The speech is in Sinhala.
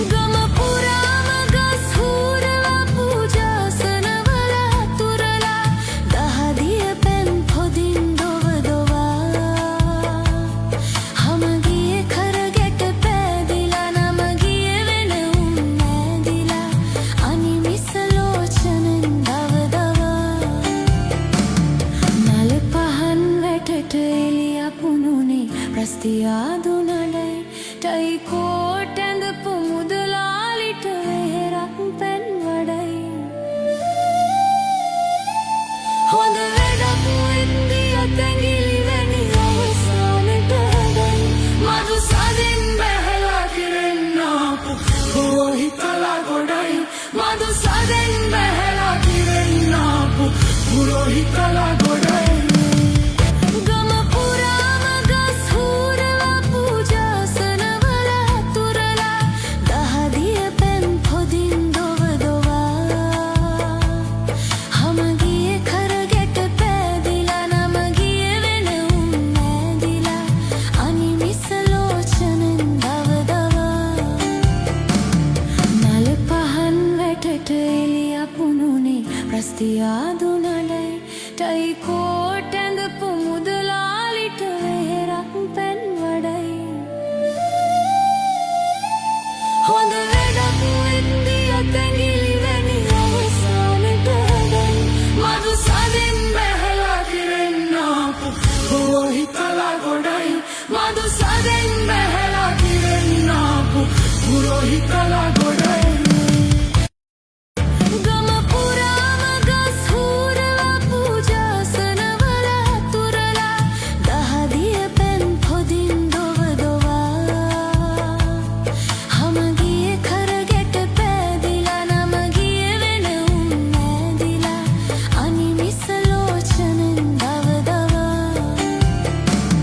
ගම පුරාම ගස් හූරලා පූජාසනවල තුරලා දහදිය පැන් පොදින් දොව දොවා හම ගියේ කරගෙට පෑදිලා නම ගියේ වෙන උන් නෑදිලා අනිමිස ලෝචනෙන් දව දවා නල පහන් වැටට එළිය පුනුනේ ප්‍රස්තියාදු නඩයි ටයි කෝට ඇඳපු මුදලාලිට වෙහෙරක් පැන් වඩයි හොඳ වැඩක් වෙද්දී අතැඟිලි වැනි අවසානට හැදයි මధు සදෙන් බැහැලා කිරෙන්න ආපු පුරෝහිතලා ගොඩයි මధు සදෙන් බැහැලා කිරෙන්න ආපු පුරෝහිතලා ගොඩයි ගම පුරාම ගස් හූරලා පූජාසනවල තුරලා දහදිය පැන් පොදින් දොව දොවා හම ගියේ කරගෙට පෑදිලා නම ගියේ වෙන උන් නෑදිලා අනිමිස ලෝචනෙන් දව දවා නල පහන් වැටට එළිය පුනුනේ ප්‍රස්තියාදු නඩයි ටයි කෝට ඇඳපු මුදලාලිට වෙහෙරක් පැන් වඩයි හොඳ වැඩක් වෙද්දී අතැඟිලි වැනි අවසානට හැදයි මధు සදෙන් බැහැලා කිරෙන්න ආපු පුරෝහිතලා ගොඩයි මధు සදෙන් බැහැලා කිරෙන්න ආපු පුරෝහිතලා ගොඩයි